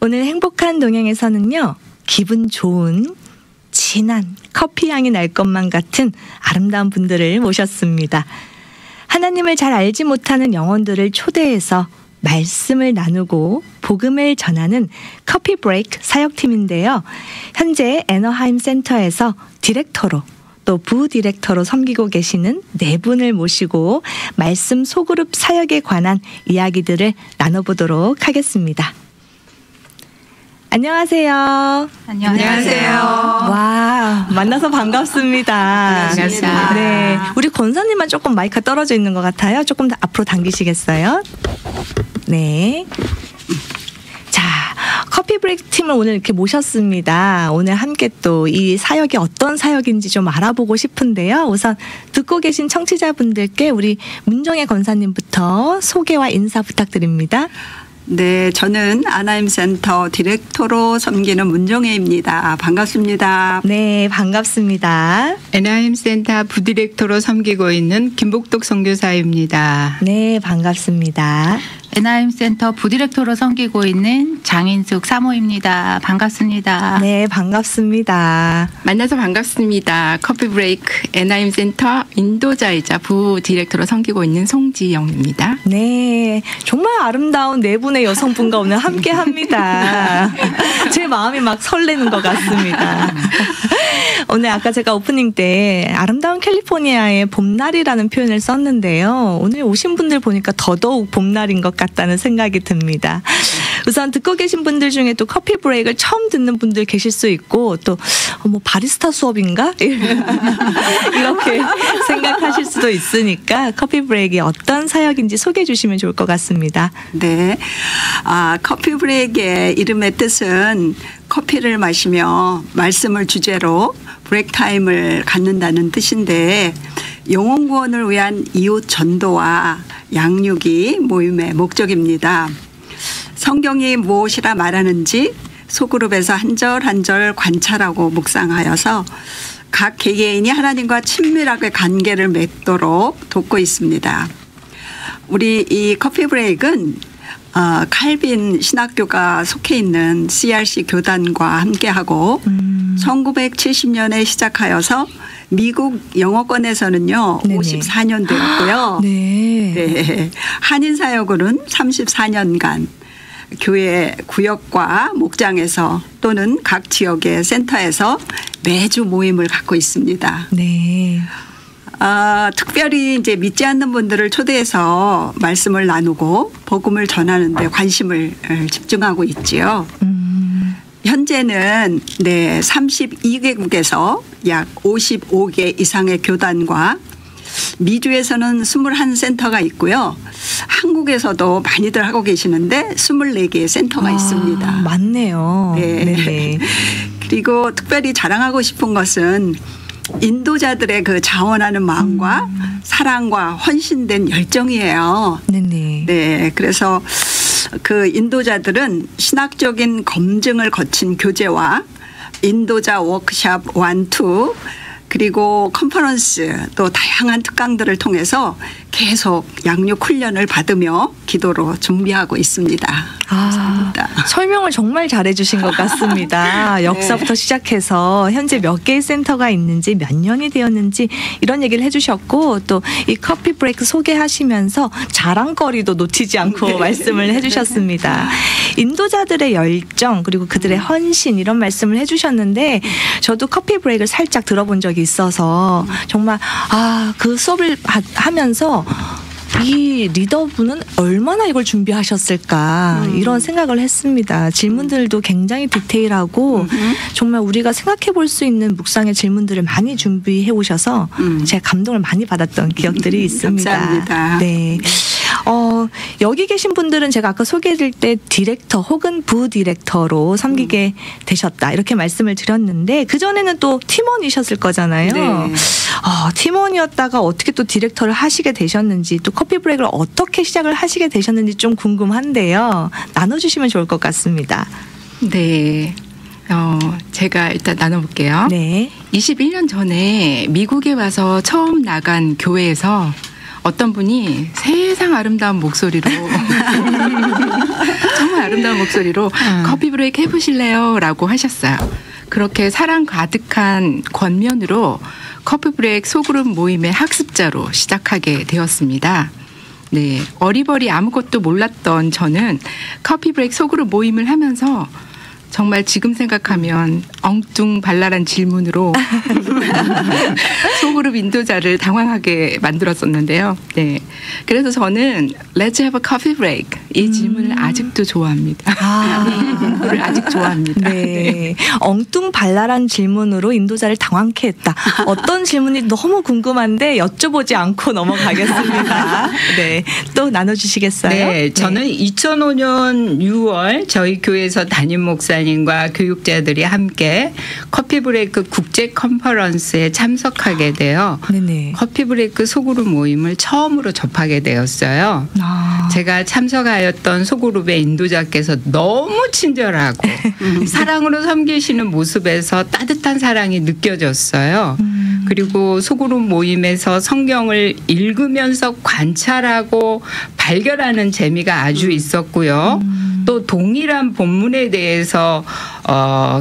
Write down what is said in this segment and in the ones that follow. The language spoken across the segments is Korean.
오늘 행복한 동행에서는요, 기분 좋은 진한 커피 향이 날 것만 같은 아름다운 분들을 모셨습니다. 하나님을 잘 알지 못하는 영혼들을 초대해서 말씀을 나누고 복음을 전하는 커피 브레이크 사역팀인데요. 현재 애너하임 센터에서 디렉터로 또 부디렉터로 섬기고 계시는 네 분을 모시고 말씀 소그룹 사역에 관한 이야기들을 나눠보도록 하겠습니다. 안녕하세요. 안녕하세요. 와, 만나서 반갑습니다. 반갑습니다. 네, 우리 권사님만 조금 마이크가 떨어져 있는 것 같아요. 조금 더 앞으로 당기시겠어요? 네. 자, 커피 브레이크 팀을 오늘 이렇게 모셨습니다. 오늘 함께 또 이 사역이 어떤 사역인지 좀 알아보고 싶은데요. 우선 듣고 계신 청취자분들께 우리 문정혜 권사님부터 소개와 인사 부탁드립니다. 네, 저는 아나임 센터 디렉터로 섬기는 문정혜입니다. 반갑습니다. 네, 반갑습니다. 애나임 센터 부디렉터로 섬기고 있는 김복덕 선교사입니다. 네, 반갑습니다. 애나임 센터 부디렉터로 섬기고 있는 장인숙 사모입니다. 반갑습니다. 네, 반갑습니다. 만나서 반갑습니다. 커피 브레이크 애나임 센터 인도자이자 부디렉터로 섬기고 있는 송지영입니다. 네, 정말 아름다운 네 분의 여성분과 오늘 함께 합니다. 제 마음이 막 설레는 것 같습니다. 오늘 아까 제가 오프닝 때 아름다운 캘리포니아의 봄날이라는 표현을 썼는데요. 오늘 오신 분들 보니까 더더욱 봄날인 것 같다는 생각이 듭니다. 우선 듣고 계신 분들 중에 또 커피 브레이크를 처음 듣는 분들 계실 수 있고 또 뭐 바리스타 수업인가? 이렇게 생각하실 수도 있으니까 커피 브레이크이 어떤 사역인지 소개해 주시면 좋을 것 같습니다. 네, 커피 브레이크의 이름의 뜻은 커피를 마시며 말씀을 주제로 브레이크 타임을 갖는다는 뜻인데 영혼 구원을 위한 이웃 전도와 양육이 모임의 목적입니다. 성경이 무엇이라 말하는지 소그룹에서 한 절 한 절 관찰하고 묵상하여서 각 개개인이 하나님과 친밀하게 관계를 맺도록 돕고 있습니다. 우리 이 커피 브레이크는 칼빈 신학교가 속해 있는 CRC 교단과 함께하고 1970년에 시작하여서 미국 영어권에서는요, 네네. 54년 되었고요. 네. 네. 한인 사역으로는 34년간 교회 구역과 목장에서 또는 각 지역의 센터에서 매주 모임을 갖고 있습니다. 네. 특별히 이제 믿지 않는 분들을 초대해서 말씀을 나누고 복음을 전하는 데 관심을 집중하고 있지요. 현재는 32개국에서 약 55개 이상의 교단과 미주에서는 21센터가 있고요. 한국에서도 많이들 하고 계시는데 24개의 센터가 있습니다. 많네요. 네. 네네. 그리고 특별히 자랑하고 싶은 것은 인도자들의 그 자원하는 마음과 사랑과 헌신된 열정이에요. 네네. 네. 그래서 그 인도자들은 신학적인 검증을 거친 교재와 인도자 워크샵 1, 2 그리고 컨퍼런스 또 다양한 특강들을 통해서 계속 양육 훈련을 받으며 기도로 준비하고 있습니다. 감사합니다. 설명을 정말 잘해 주신 것 같습니다. 역사부터 시작해서 현재 몇 개의 센터가 있는지 몇 년이 되었는지 이런 얘기를 해주셨고 또 이 커피 브레이크 소개하시면서 자랑거리도 놓치지 않고 말씀을 해주셨습니다. 인도자들의 열정 그리고 그들의 헌신 이런 말씀을 해주셨는데 저도 커피 브레이크를 살짝 들어본 적이 있어서 정말 그 수업을 하면서 이 리더분은 얼마나 이걸 준비하셨을까 이런 생각을 했습니다. 질문들도 굉장히 디테일하고 정말 우리가 생각해 볼 수 있는 묵상의 질문들을 많이 준비해 오셔서 제가 감동을 많이 받았던 기억들이 있습니다. 감사합니다. 네. 여기 계신 분들은 제가 아까 소개해드릴 때 디렉터 혹은 부디렉터로 섬기게 되셨다 이렇게 말씀을 드렸는데 그전에는 또 팀원이셨을 거잖아요. 네. 팀원이었다가 어떻게 또 디렉터를 하시게 되셨는지 또 커피 브레이크를 어떻게 시작을 하시게 되셨는지 좀 궁금한데요. 나눠주시면 좋을 것 같습니다. 네. 제가 일단 나눠볼게요. 네. 21년 전에 미국에 와서 처음 나간 교회에서 어떤 분이 세상 아름다운 목소리로 정말 아름다운 목소리로 커피 브레이크 해보실래요? 라고 하셨어요. 그렇게 사랑 가득한 권면으로 커피 브레이크 소그룹 모임의 학습자로 시작하게 되었습니다. 네, 어리버리 아무것도 몰랐던 저는 커피 브레이크 소그룹 모임을 하면서 정말 지금 생각하면 엉뚱발랄한 질문으로 소그룹 인도자를 당황하게 만들었었는데요. 네, 그래서 저는 Let's have a coffee break 이 질문을 아직도 좋아합니다. 이 문구를 아직 좋아합니다. 네. 엉뚱발랄한 질문으로 인도자를 당황케 했다. 어떤 질문이 너무 궁금한데 여쭤보지 않고 넘어가겠습니다. 네, 또 나눠주시겠어요? 네, 저는 2005년 6월 저희 교회에서 담임 목사님과 교육자들이 함께 커피 브레이크 국제 컨퍼런스에 참석하게 되어 네네. 커피 브레이크 소그룹 모임을 처음으로 접하게 되었어요. 제가 참석하였던 소그룹의 인도자께서 너무 친절하고 사랑으로 섬기시는 모습에서 따뜻한 사랑이 느껴졌어요. 그리고 소그룹 모임에서 성경을 읽으면서 관찰하고 발견하는 재미가 아주 있었고요. 또 동일한 본문에 대해서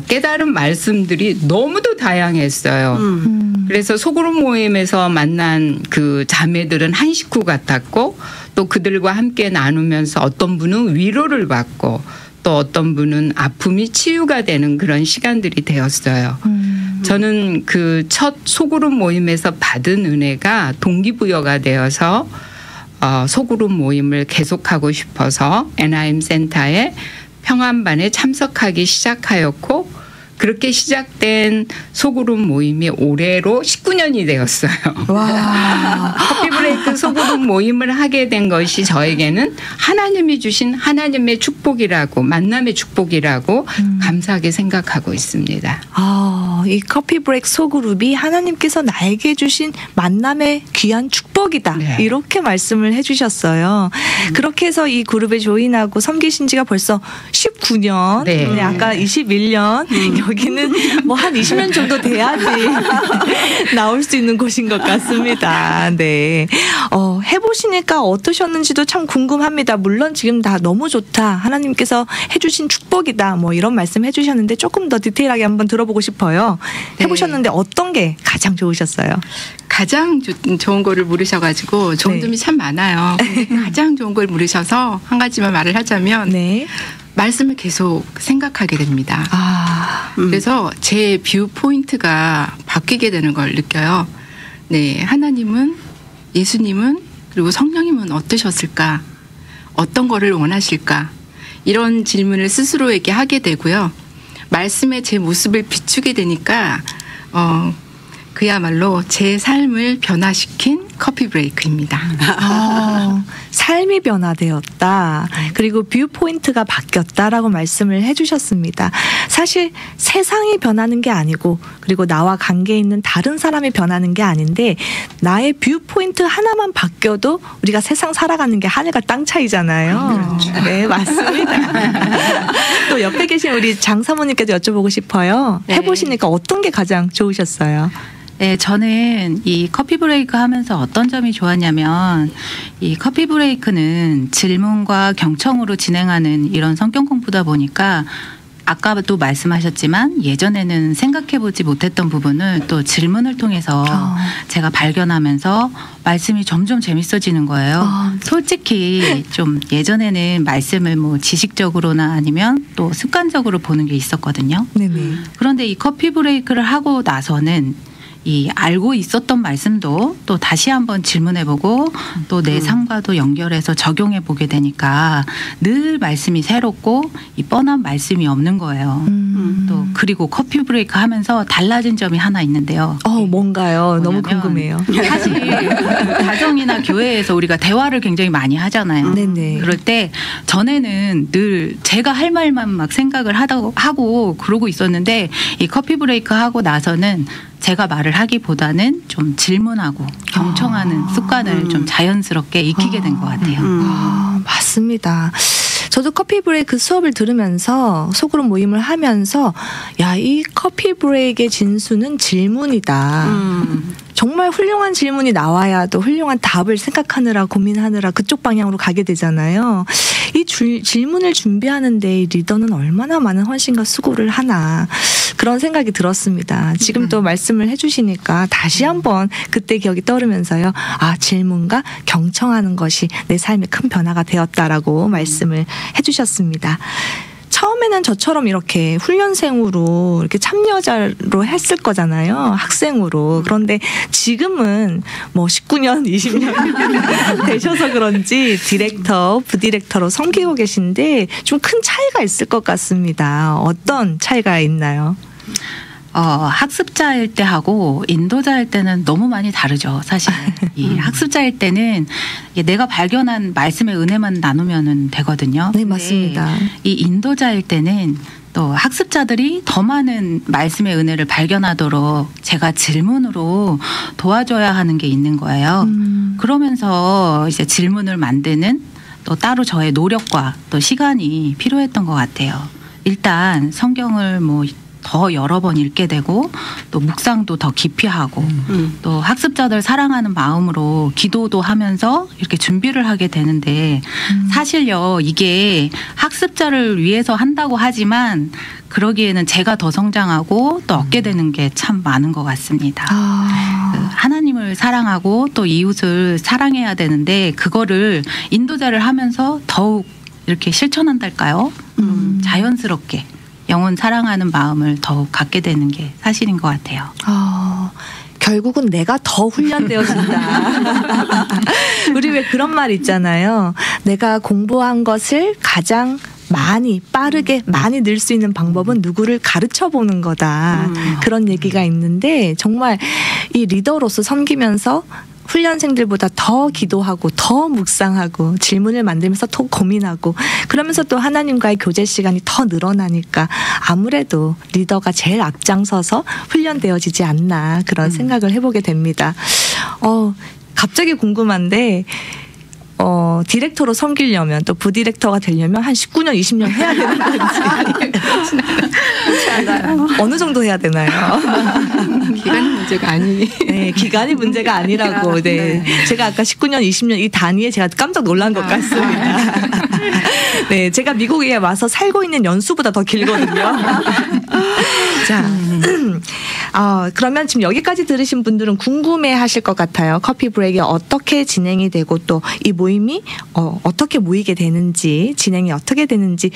깨달은 말씀들이 너무도 다양했어요. 그래서 소그룹 모임에서 만난 그 자매들은 한 식구 같았고 또 그들과 함께 나누면서 어떤 분은 위로를 받고 또 어떤 분은 아픔이 치유가 되는 그런 시간들이 되었어요. 저는 그 첫 소그룹 모임에서 받은 은혜가 동기부여가 되어서 소그룹 모임을 계속하고 싶어서 NIM 센터에 평안반에 참석하기 시작하였고 그렇게 시작된 소그룹 모임이 올해로 19년이 되었어요. 와. 커피 브레이크 소그룹 모임을 하게 된 것이 저에게는 하나님이 주신 하나님의 축복이라고 만남의 축복이라고 감사하게 생각하고 있습니다. 이 커피 브레이크 소그룹이 하나님께서 나에게 주신 만남의 귀한 축복이다. 네. 이렇게 말씀을 해주셨어요. 그렇게 해서 이 그룹에 조인하고 섬기신 지가 벌써 19년. 네. 네, 아까 21년. 여기는 뭐 한 20년 정도 돼야지 나올 수 있는 곳인 것 같습니다. 네. 해보시니까 어떠셨는지도 참 궁금합니다. 물론 지금 다 너무 좋다. 하나님께서 해주신 축복이다. 뭐 이런 말씀 해주셨는데 조금 더 디테일하게 한번 들어보고 싶어요. 네. 해보셨는데 어떤 게 가장 좋으셨어요? 가장 좋은 거를 물으셔가지고 좋은 점이 참 많아요. 근데 가장 좋은 걸 물으셔서 한 가지만 말을 하자면 네. 말씀을 계속 생각하게 됩니다. 그래서 제 뷰 포인트가 바뀌게 되는 걸 느껴요. 네, 하나님은, 예수님은, 그리고 성령님은 어떠셨을까? 어떤 거를 원하실까? 이런 질문을 스스로에게 하게 되고요. 말씀에 제 모습을 비추게 되니까 그야말로 제 삶을 변화시킨 커피 브레이크입니다. 삶이 변화되었다. 그리고 뷰 포인트가 바뀌었다라고 말씀을 해주셨습니다. 사실 세상이 변하는 게 아니고 그리고 나와 관계 있는 다른 사람이 변하는 게 아닌데 나의 뷰 포인트 하나만 바뀌어도 우리가 세상 살아가는 게 하늘과 땅 차이잖아요. 그렇죠. 네, 맞습니다. 또 옆에 계신 우리 장 사모님께도 여쭤보고 싶어요. 네. 해보시니까 어떤 게 가장 좋으셨어요? 네, 저는 이 커피 브레이크 하면서 어떤 점이 좋았냐면 이 커피 브레이크는 질문과 경청으로 진행하는 이런 성경 공부다 보니까 아까도 말씀하셨지만 예전에는 생각해보지 못했던 부분을 또 질문을 통해서 제가 발견하면서 말씀이 점점 재밌어지는 거예요. 솔직히 좀 예전에는 말씀을 뭐 지식적으로나 아니면 또 습관적으로 보는 게 있었거든요. 네네. 그런데 이 커피 브레이크를 하고 나서는 이 알고 있었던 말씀도 또 다시 한번 질문해보고 또 내 삶과도 연결해서 적용해보게 되니까 늘 말씀이 새롭고 이 뻔한 말씀이 없는 거예요. 또 그리고 커피 브레이크 하면서 달라진 점이 하나 있는데요. 뭔가요? 너무 뭐냐면 궁금해요. 사실 가정이나 교회에서 우리가 대화를 굉장히 많이 하잖아요. 네네. 그럴 때 전에는 늘 제가 할 말만 막 생각을 하고 그러고 있었는데 이 커피 브레이크 하고 나서는 제가 말을 하기보다는 좀 질문하고 경청하는 습관을 좀 자연스럽게 익히게 된 것 같아요. 맞습니다. 저도 커피 브레이크 수업을 들으면서 소그룹 모임을 하면서 야, 이 커피 브레이크의 진수는 질문이다. 정말 훌륭한 질문이 나와야 또 훌륭한 답을 생각하느라 고민하느라 그쪽 방향으로 가게 되잖아요. 이 질문을 준비하는데 리더는 얼마나 많은 헌신과 수고를 하나 그런 생각이 들었습니다. 지금 또 말씀을 해주시니까 다시 한번 그때 기억이 떠오르면서요. 아, 질문과 경청하는 것이 내 삶에 큰 변화가 되었다라고 말씀을 해주셨습니다. 처음에는 저처럼 이렇게 훈련생으로 이렇게 참여자로 했을 거잖아요. 학생으로. 그런데 지금은 뭐 19년, 20년 되셔서 그런지 디렉터, 부디렉터로 섬기고 계신데 좀 큰 차이가 있을 것 같습니다. 어떤 차이가 있나요? 학습자일 때하고 인도자일 때는 너무 많이 다르죠. 사실 이 학습자일 때는 내가 발견한 말씀의 은혜만 나누면 되거든요. 네, 맞습니다. 이 인도자일 때는 또 학습자들이 더 많은 말씀의 은혜를 발견하도록 제가 질문으로 도와줘야 하는 게 있는 거예요. 그러면서 이제 질문을 만드는 또 따로 저의 노력과 또 시간이 필요했던 것 같아요. 일단 성경을 더 여러 번 읽게 되고 또 묵상도 더 깊이 하고 또 학습자들 사랑하는 마음으로 기도도 하면서 이렇게 준비를 하게 되는데 사실요 이게 학습자를 위해서 한다고 하지만 그러기에는 제가 더 성장하고 또 얻게 되는 게 참 많은 것 같습니다. 하나님을 사랑하고 또 이웃을 사랑해야 되는데 그거를 인도자를 하면서 더욱 이렇게 실천한달까요? 자연스럽게 영혼 사랑하는 마음을 더욱 갖게 되는 게 사실인 것 같아요. 결국은 내가 더 훈련되어진다. 우리 왜 그런 말 있잖아요. 내가 공부한 것을 가장 많이 빠르게 많이 늘 수 있는 방법은 누구를 가르쳐 보는 거다. 그런 얘기가 있는데 정말 이 리더로서 섬기면서 훈련생들보다 더 기도하고 더 묵상하고 질문을 만들면서 더 고민하고 그러면서 또 하나님과의 교제 시간이 더 늘어나니까 아무래도 리더가 제일 앞장서서 훈련되어지지 않나 그런 생각을 해보게 됩니다. 갑자기 궁금한데 디렉터로 섬기려면 또 부디렉터가 되려면 한 19년, 20년 해야 되는 건지 어느 정도 해야 되나요? 기간이 문제가 네, 기간이 문제가 아니라고. 네. 제가 아까 19년, 20년 이 단위에 제가 깜짝 놀란 것 같습니다. 네, 제가 미국에 와서 살고 있는 연수보다 더 길거든요. 자, 그러면 지금 여기까지 들으신 분들은 궁금해하실 것 같아요. 커피 브레이크가 어떻게 진행이 되고 또 이 모임이 어떻게 모이게 되는지 진행이 어떻게 되는지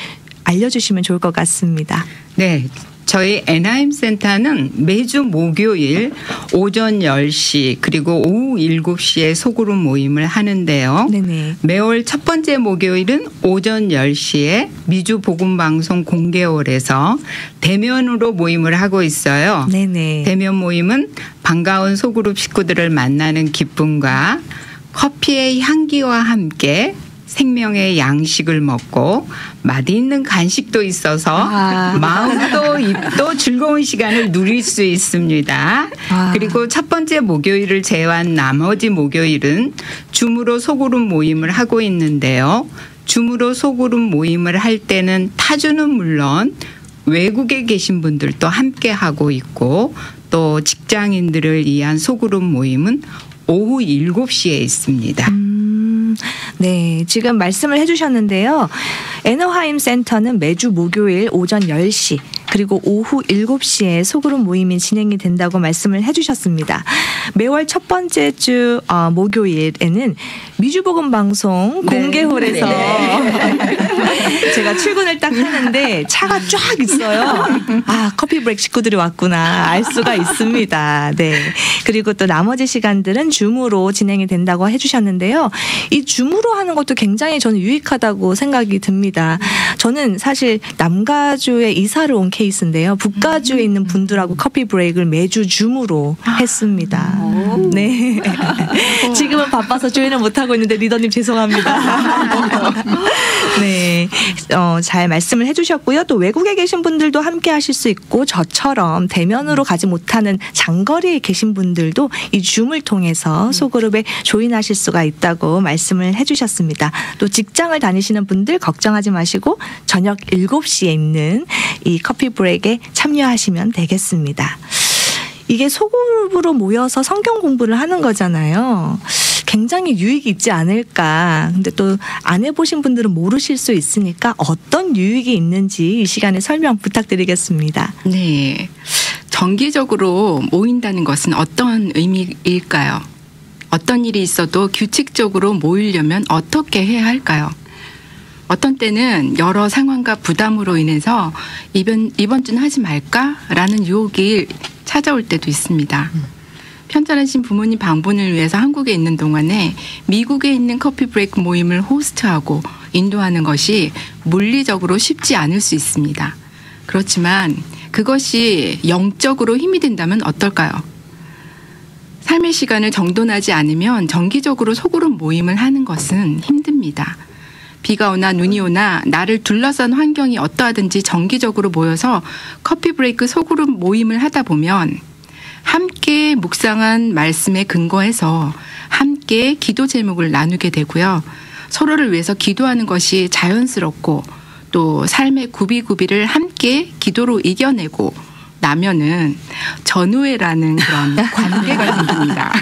알려주시면 좋을 것 같습니다. 네. 저희 애나임 센터는 매주 목요일 오전 10시 그리고 오후 7시에 소그룹 모임을 하는데요. 네네. 매월 첫 번째 목요일은 오전 10시에 미주 복음방송 공개홀에서 대면으로 모임을 하고 있어요. 네네. 대면 모임은 반가운 소그룹 식구들을 만나는 기쁨과 커피의 향기와 함께 생명의 양식을 먹고 맛있는 간식도 있어서 마음도 입도 즐거운 시간을 누릴 수 있습니다. 그리고 첫 번째 목요일을 제외한 나머지 목요일은 줌으로 소그룹 모임을 하고 있는데요. 줌으로 소그룹 모임을 할 때는 타주는 물론 외국에 계신 분들도 함께 하고 있고 또 직장인들을 위한 소그룹 모임은 오후 7시에 있습니다. 네, 지금 말씀을 해주셨는데요. 애너하임 센터는 매주 목요일 오전 10시 그리고 오후 7시에 소그룹 모임이 진행이 된다고 말씀을 해주셨습니다. 매월 첫 번째 주 목요일에는 미주복음방송 공개홀에서 제가 출근을 딱 하는데 차가 쫙 있어요. 커피 브레이크 식구들이 왔구나 알 수가 있습니다. 네. 그리고 또 나머지 시간들은 줌으로 진행이 된다고 해주셨는데요. 이 줌으로 하는 것도 굉장히 저는 유익하다고 생각이 듭니다. 저는 사실 남가주에 이사를 온 케이스인데요. 북가주에 있는 분들하고 커피 브레이크를 매주 줌으로 했습니다. 네. 지금은 바빠서 조인을 못하고 있는데 리더님 죄송합니다. 네. 잘 말씀을 해주셨고요. 또 외국에 계신 분들도 함께 하실 수 있고 저처럼 대면으로 가지 못하는 장거리에 계신 분들도 이 줌을 통해서 소그룹에 조인하실 수가 있다고 말씀을 해주셨습니다. 또 직장을 다니시는 분들 걱정하지 마시고 저녁 7시에 있는 이 커피 브레이크에 참여하시면 되겠습니다. 이게 소그룹으로 모여서 성경 공부를 하는 거잖아요. 굉장히 유익이 있지 않을까. 근데 또 안 해보신 분들은 모르실 수 있으니까 어떤 유익이 있는지 이 시간에 설명 부탁드리겠습니다. 네. 정기적으로 모인다는 것은 어떤 의미일까요? 어떤 일이 있어도 규칙적으로 모이려면 어떻게 해야 할까요? 어떤 때는 여러 상황과 부담으로 인해서 이번 주는 하지 말까라는 유혹이 찾아올 때도 있습니다. 편찮으신 부모님 방문을 위해서 한국에 있는 동안에 미국에 있는 커피 브레이크 모임을 호스트하고 인도하는 것이 물리적으로 쉽지 않을 수 있습니다. 그렇지만 그것이 영적으로 힘이 된다면 어떨까요? 삶의 시간을 정돈하지 않으면 정기적으로 소그룹 모임을 하는 것은 힘듭니다. 비가 오나 눈이 오나 나를 둘러싼 환경이 어떠하든지 정기적으로 모여서 커피 브레이크 소그룹 모임을 하다 보면 함께 묵상한 말씀에 근거해서 함께 기도 제목을 나누게 되고요. 서로를 위해서 기도하는 것이 자연스럽고 또 삶의 구비구비를 함께 기도로 이겨내고 나면은 전우회라는 그런 관계가 생깁니다.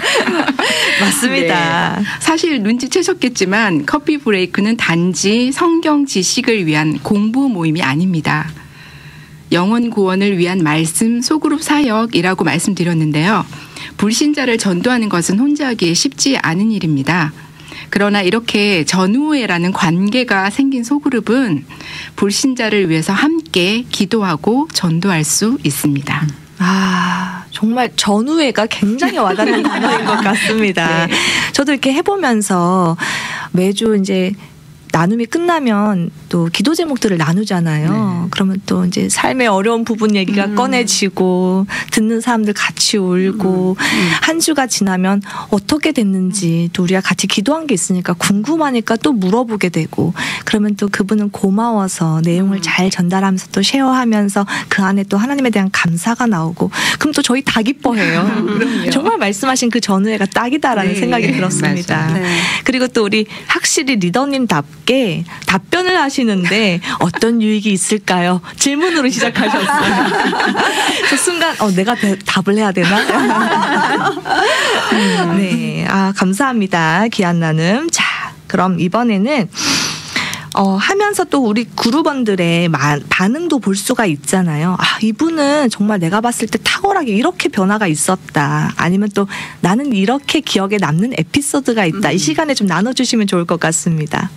맞습니다. 네. 사실 눈치채셨겠지만 커피 브레이크는 단지 성경 지식을 위한 공부 모임이 아닙니다. 영혼 구원을 위한 말씀 소그룹 사역이라고 말씀드렸는데요. 불신자를 전도하는 것은 혼자 하기 쉽지 않은 일입니다. 그러나 이렇게 전우회라는 관계가 생긴 소그룹은 불신자를 위해서 함께 기도하고 전도할 수 있습니다. 아, 정말 전우회가 굉장히 와닿는 단어인 것 같습니다. 네. 저도 이렇게 해보면서 매주 이제 나눔이 끝나면 또 기도 제목들을 나누잖아요. 네. 그러면 또 이제 삶의 어려운 부분 얘기가 꺼내지고 듣는 사람들 같이 울고 한 주가 지나면 어떻게 됐는지 또 우리가 같이 기도한 게 있으니까 궁금하니까 또 물어보게 되고 그러면 또 그분은 고마워서 내용을 잘 전달하면서 또 쉐어하면서 그 안에 또 하나님에 대한 감사가 나오고 그럼 또 저희 다 기뻐해요. 정말 말씀하신 그 전우회가 딱이다라는 네. 생각이 들었습니다. 맞아요. 네. 그리고 또 우리 확실히 리더님답게 답변을 하시는데 어떤 유익이 있을까요? 질문으로 시작하셨어요. 그 순간 내가 답을 해야 되나? 네, 감사합니다. 귀한 나눔. 자, 그럼 이번에는 하면서 또 우리 그룹원들의 반응도 볼 수가 있잖아요. 이분은 정말 내가 봤을 때 탁월하게 이렇게 변화가 있었다. 아니면 또 나는 이렇게 기억에 남는 에피소드가 있다. 이 시간에 좀 나눠주시면 좋을 것 같습니다.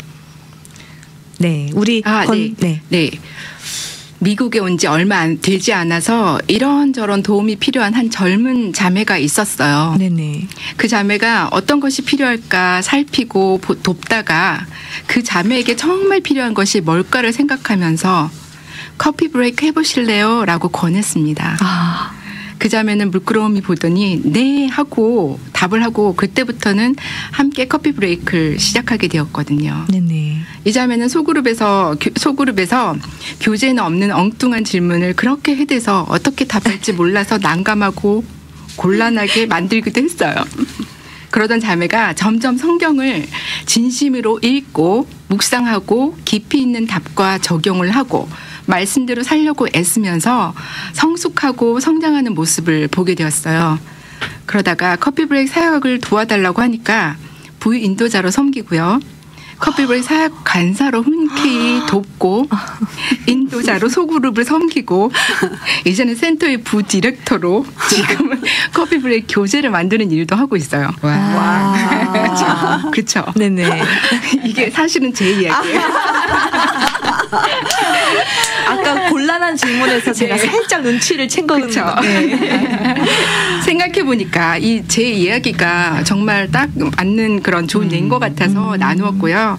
네, 우리 네. 미국에 온 지 얼마 되지 않아서 이런저런 도움이 필요한 한 젊은 자매가 있었어요. 네네. 그 자매가 어떤 것이 필요할까 살피고 돕다가 그 자매에게 정말 필요한 것이 뭘까를 생각하면서 커피 브레이크 해보실래요? 라고 권했습니다. 그 자매는 물끄러움이 보더니 네 하고 답을 하고 그때부터는 함께 커피 브레이크를 시작하게 되었거든요. 네네. 이 자매는 소그룹에서 교재는 없는 엉뚱한 질문을 그렇게 해대서 어떻게 답할지 몰라서 난감하고 곤란하게 만들기도 했어요. 그러던 자매가 점점 성경을 진심으로 읽고 묵상하고 깊이 있는 답과 적용을 하고 말씀대로 살려고 애쓰면서 성숙하고 성장하는 모습을 보게 되었어요. 그러다가 커피 브레이크 사역을 도와달라고 하니까 부유 인도자로 섬기고요. 커피 브레이크 사역 간사로 흔쾌히 돕고 인도자로 소그룹을 섬기고 이제는 센터의 부디렉터로 지금은 커피 브레이크 교재를 만드는 일도 하고 있어요. 와. 그렇죠. 네네. 이게 사실은 제 이야기예요. 아까 곤란한 질문에서 제가 살짝 눈치를 챈 거거든요. 네. 생각해 보니까 이 제 이야기가 정말 딱 맞는 그런 좋은 예인 것 같아서 나누었고요.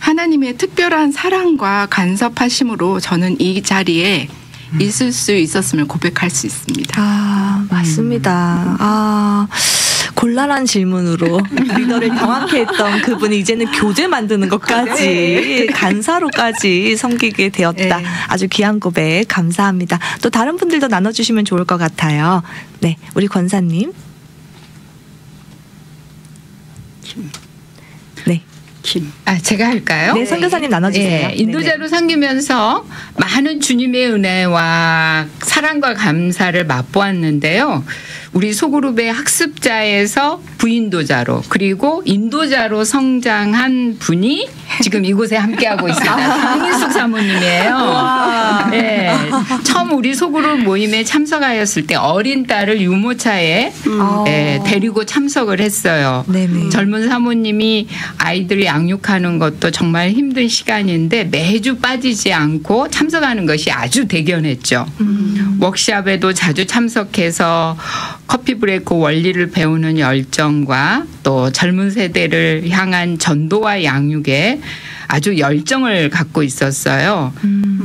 하나님의 특별한 사랑과 간섭하심으로 저는 이 자리에 있을 수 있었음을 고백할 수 있습니다. 맞습니다. 곤란한 질문으로 리더를 당황케 했던 그분이 이제는 교재 만드는 것까지 간사로까지 섬기게 되었다. 네. 아주 귀한 고백 감사합니다. 또 다른 분들도 나눠주시면 좋을 것 같아요. 네, 우리 권사님. 네. 제가 할까요? 네, 선교사님 나눠주세요. 인도자로 섬기면서 많은 주님의 은혜와 사랑과 감사를 맛보았는데요. 우리 소그룹의 학습자에서 부인도자로 그리고 인도자로 성장한 분이 지금 이곳에 함께하고 있습니다. 홍인숙 사모님이에요. 네, 처음 우리 소그룹 모임에 참석하였을 때 어린 딸을 유모차에 데리고 참석을 했어요. 네네. 젊은 사모님이 아이들 양육하는 것도 정말 힘든 시간인데 매주 빠지지 않고 참석하는 것이 아주 대견했죠. 워크숍에도 자주 참석해서 커피 브레이크 원리를 배우는 열정과 또 젊은 세대를 향한 전도와 양육에 아주 열정을 갖고 있었어요.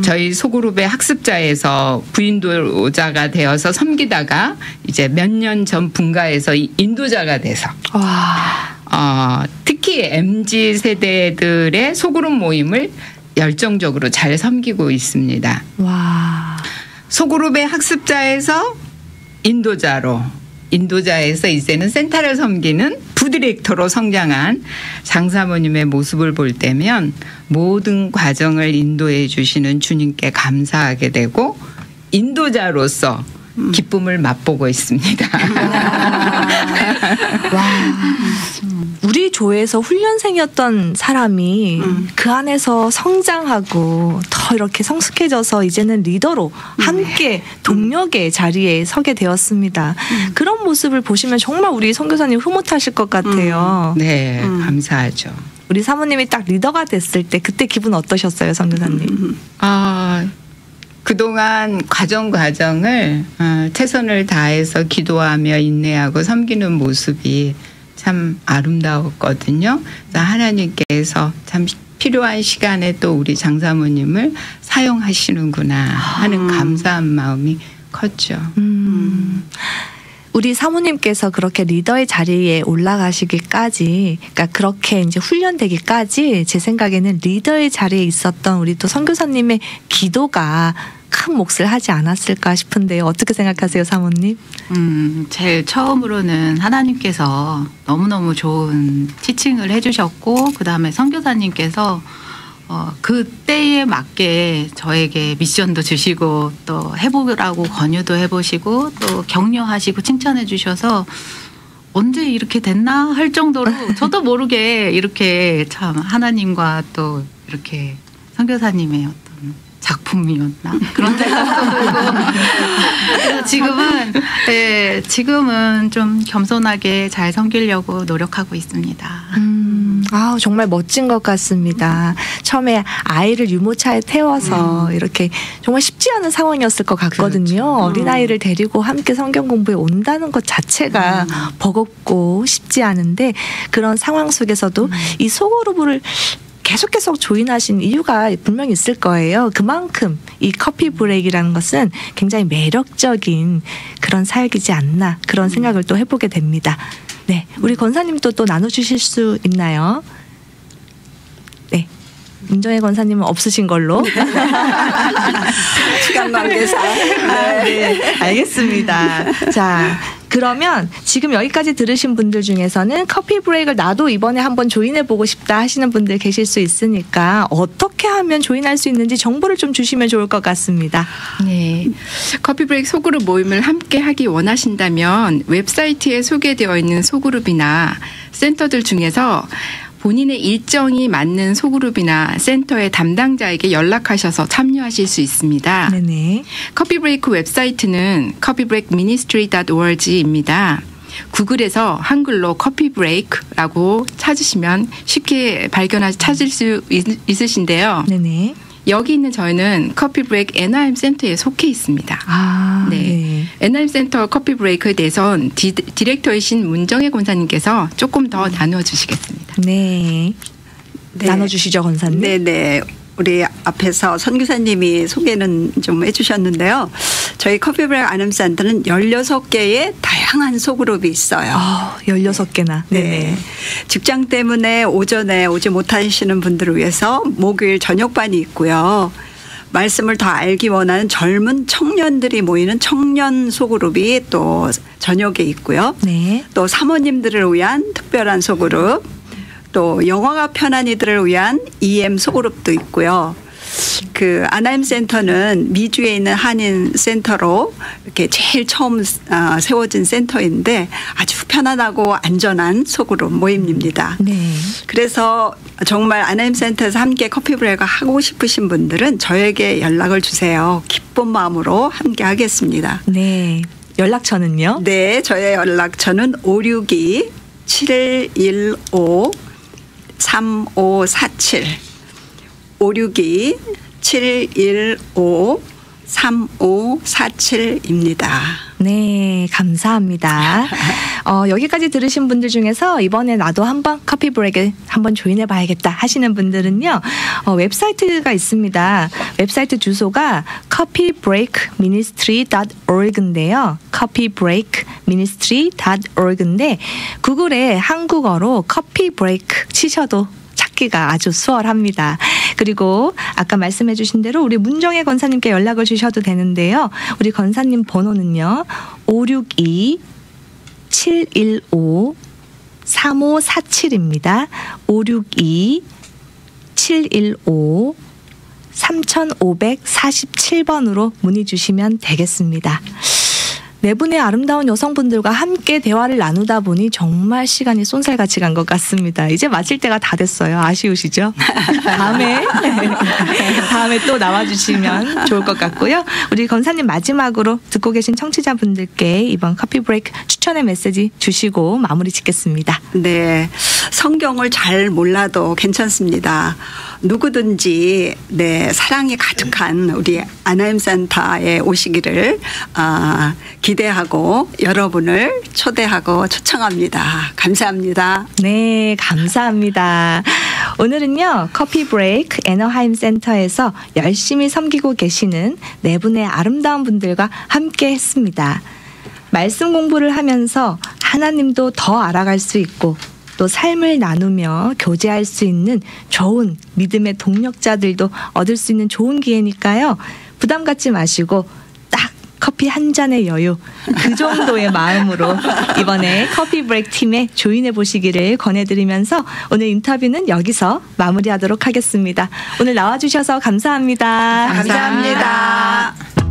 저희 소그룹의 학습자에서 부인도자가 되어서 섬기다가 이제 몇 년 전 분가해서 인도자가 돼서 특히 MZ 세대들의 소그룹 모임을 열정적으로 잘 섬기고 있습니다. 와. 소그룹의 학습자에서 인도자에서 이제는 센터를 섬기는 부디렉터로 성장한 장사모님의 모습을 볼 때면 모든 과정을 인도해 주시는 주님께 감사하게 되고 인도자로서 기쁨을 맛보고 있습니다. 와. 우리 조에서 훈련생이었던 사람이 그 안에서 성장하고 더 이렇게 성숙해져서 이제는 리더로 함께 동력의 자리에 서게 되었습니다. 그런 모습을 보시면 정말 우리 선교사님 흐뭇하실 것 같아요. 네, 감사하죠. 우리 사모님이 딱 리더가 됐을 때 그때 기분 어떠셨어요, 선교사님? 그동안 과정을 최선을 다해서 기도하며 인내하고 섬기는 모습이 참 아름다웠거든요. 하나님께서 참 필요한 시간에 또 우리 장사모님을 사용하시는구나 하는 감사한 마음이 컸죠. 우리 사모님께서 그렇게 리더의 자리에 올라가시기까지, 그러니까 그렇게 이제 훈련되기까지 제 생각에는 리더의 자리에 있었던 우리 또 선교사님의 기도가 큰 몫을 하지 않았을까 싶은데요. 어떻게 생각하세요, 사모님? 제일 처음으로는 하나님께서 너무너무 좋은 티칭을 해주셨고, 그 다음에 선교사님께서 그때에 맞게 저에게 미션도 주시고 또 해보라고 권유도 해보시고 또 격려하시고 칭찬해 주셔서 언제 이렇게 됐나 할 정도로 저도 모르게 이렇게 참 하나님과 또 이렇게 선교사님의 어떤 작품이었나 그런 생각도 들고 그래서 지금은 좀 겸손하게 잘 섬기려고 노력하고 있습니다. 정말 멋진 것 같습니다. 처음에 아이를 유모차에 태워서 이렇게 정말 쉽지 않은 상황이었을 것 같거든요. 그렇죠. 어린아이를 데리고 함께 성경 공부에 온다는 것 자체가 버겁고 쉽지 않은데 그런 상황 속에서도 이 소그룹을 계속 조인하신 이유가 분명히 있을 거예요. 그만큼 이 커피 브레이크라는 것은 굉장히 매력적인 그런 사역이지 않나 그런 생각을 또 해보게 됩니다. 네, 우리 권사님도 또 나눠주실 수 있나요? 네, 문정혜 권사님은 없으신 걸로. 시간 관계상. 네, 알겠습니다. 자, 그러면 지금 여기까지 들으신 분들 중에서는 커피 브레이크를 나도 이번에 한번 조인해보고 싶다 하시는 분들 계실 수 있으니까 어떻게 하면 조인할 수 있는지 정보를 좀 주시면 좋을 것 같습니다. 네. 커피 브레이크 소그룹 모임을 함께 하기 원하신다면 웹사이트에 소개되어 있는 소그룹이나 센터들 중에서 본인의 일정이 맞는 소그룹이나 센터의 담당자에게 연락하셔서 참여하실 수 있습니다. 네네. 커피 브레이크 웹사이트는 coffeebreakministry.org입니다. 구글에서 한글로 커피 브레이크라고 찾으시면 쉽게 찾을 수 있으신데요. 네네. 여기 있는 저희는 커피 브레이크 NIM 센터에 속해 있습니다. 네. NIM 센터 커피 브레이크에 대해서는 디렉터이신 문정혜 권사님께서 조금 더 나눠주시겠습니다. 네. 나눠주시죠, 권사님. 네네. 우리 앞에서 선교사님이 소개는 좀 해주셨는데요. 저희 커피 브레이크 아나운서센터는 16개의 다양한 소그룹이 있어요. 16개나. 네. 직장 때문에 오전에 오지 못하시는 분들을 위해서 목요일 저녁반이 있고요. 말씀을 더 알기 원하는 젊은 청년들이 모이는 청년 소그룹이 또 저녁에 있고요. 네. 또 사모님들을 위한 특별한 소그룹, 또 영어가 편한 이들을 위한 EM 소그룹도 있고요. 그 아나임 센터는 미주에 있는 한인 센터로 이렇게 제일 처음 세워진 센터인데 아주 편안하고 안전한 소그룹 모임입니다. 네. 그래서 정말 아나임 센터에서 함께 커피 브레이크 하고 싶으신 분들은 저에게 연락을 주세요. 기쁜 마음으로 함께 하겠습니다. 네. 연락처는요? 네, 저의 연락처는 562-715-3547 562-715-3547입니다. 네, 감사합니다. 여기까지 들으신 분들 중에서 이번에 나도 한번 커피 브레이크 한번 조인해 봐야겠다 하시는 분들은요. 웹사이트가 있습니다. 웹사이트 주소가 coffeebreakministry.org인데요. coffeebreakministry.org인데 구글에 한국어로 커피 브레이크 치셔도 찾기가 아주 수월합니다. 그리고 아까 말씀해 주신 대로 우리 문정혜 권사님께 연락을 주셔도 되는데요. 우리 권사님 번호는요. 562-715-3547입니다. 562-715-3547번으로 문의 주시면 되겠습니다. 네 분의 아름다운 여성분들과 함께 대화를 나누다 보니 정말 시간이 쏜살같이 간 것 같습니다. 이제 마칠 때가 다 됐어요. 아쉬우시죠? 다음에 또 나와주시면 좋을 것 같고요. 우리 권사님 마지막으로 듣고 계신 청취자분들께 이번 커피 브레이크 추천의 메시지 주시고 마무리 짓겠습니다. 네, 성경을 잘 몰라도 괜찮습니다. 누구든지 사랑이 가득한 우리 아나임 센터에 오시기를 기대하고 여러분을 초대하고 초청합니다. 감사합니다. 네, 감사합니다. 오늘은요, 커피 브레이크 애너하임 센터에서 열심히 섬기고 계시는 네 분의 아름다운 분들과 함께 했습니다. 말씀 공부를 하면서 하나님도 더 알아갈 수 있고 또 삶을 나누며 교제할 수 있는 좋은 믿음의 동력자들도 얻을 수 있는 좋은 기회니까요. 부담 갖지 마시고 딱 커피 한 잔의 여유, 그 정도의 마음으로 이번에 커피 브레이크 팀에 조인해 보시기를 권해드리면서 오늘 인터뷰는 여기서 마무리하도록 하겠습니다. 오늘 나와주셔서 감사합니다. 감사합니다.